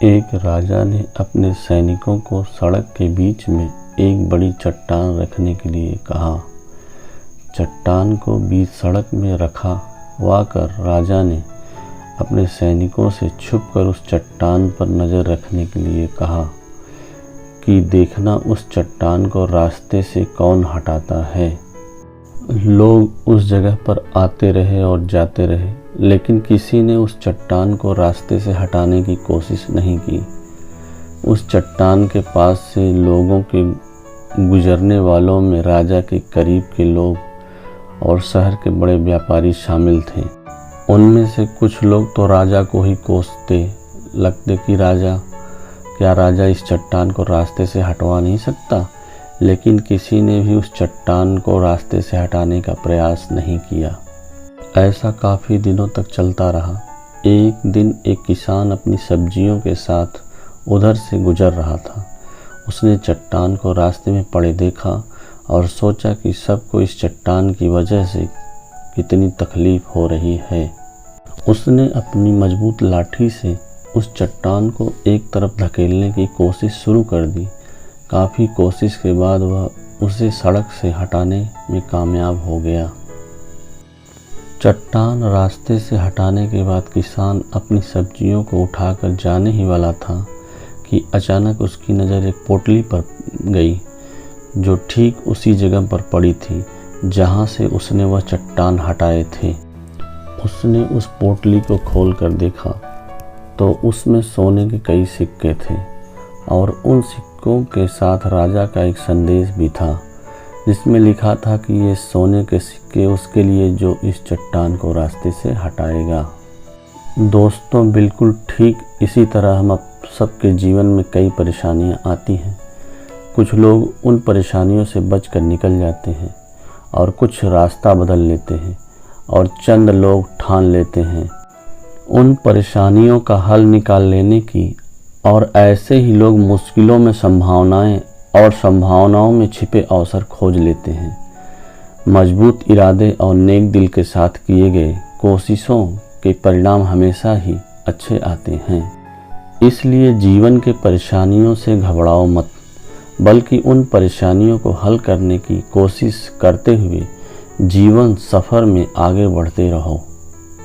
एक राजा ने अपने सैनिकों को सड़क के बीच में एक बड़ी चट्टान रखने के लिए कहा। चट्टान को बीच सड़क में रखवाकर राजा ने अपने सैनिकों से छुपकर उस चट्टान पर नज़र रखने के लिए कहा कि देखना उस चट्टान को रास्ते से कौन हटाता है। लोग उस जगह पर आते रहे और जाते रहे, लेकिन किसी ने उस चट्टान को रास्ते से हटाने की कोशिश नहीं की। उस चट्टान के पास से लोगों के गुजरने वालों में राजा के करीब के लोग और शहर के बड़े व्यापारी शामिल थे। उनमें से कुछ लोग तो राजा को ही कोसते लगते कि क्या राजा इस चट्टान को रास्ते से हटवा नहीं सकता, लेकिन किसी ने भी उस चट्टान को रास्ते से हटाने का प्रयास नहीं किया। ऐसा काफ़ी दिनों तक चलता रहा। एक दिन एक किसान अपनी सब्जियों के साथ उधर से गुजर रहा था। उसने चट्टान को रास्ते में पड़े देखा और सोचा कि सबको इस चट्टान की वजह से कितनी तकलीफ़ हो रही है। उसने अपनी मजबूत लाठी से उस चट्टान को एक तरफ धकेलने की कोशिश शुरू कर दी। काफ़ी कोशिश के बाद वह उसे सड़क से हटाने में कामयाब हो गया। चट्टान रास्ते से हटाने के बाद किसान अपनी सब्जियों को उठाकर जाने ही वाला था कि अचानक उसकी नज़र एक पोटली पर गई, जो ठीक उसी जगह पर पड़ी थी जहाँ से उसने वह चट्टान हटाए थे। उसने उस पोटली को खोलकर देखा तो उसमें सोने के कई सिक्के थे और उन सिक्कों के साथ राजा का एक संदेश भी था, जिसमें लिखा था कि ये सोने के सिक्के उसके लिए जो इस चट्टान को रास्ते से हटाएगा। दोस्तों, बिल्कुल ठीक इसी तरह हम सबके जीवन में कई परेशानियां आती हैं। कुछ लोग उन परेशानियों से बचकर निकल जाते हैं और कुछ रास्ता बदल लेते हैं और चंद लोग ठान लेते हैं उन परेशानियों का हल निकाल लेने की, और ऐसे ही लोग मुश्किलों में संभावनाएं और संभावनाओं में छिपे अवसर खोज लेते हैं। मजबूत इरादे और नेक दिल के साथ किए गए कोशिशों के परिणाम हमेशा ही अच्छे आते हैं। इसलिए जीवन के परेशानियों से घबराओ मत, बल्कि उन परेशानियों को हल करने की कोशिश करते हुए जीवन सफ़र में आगे बढ़ते रहो।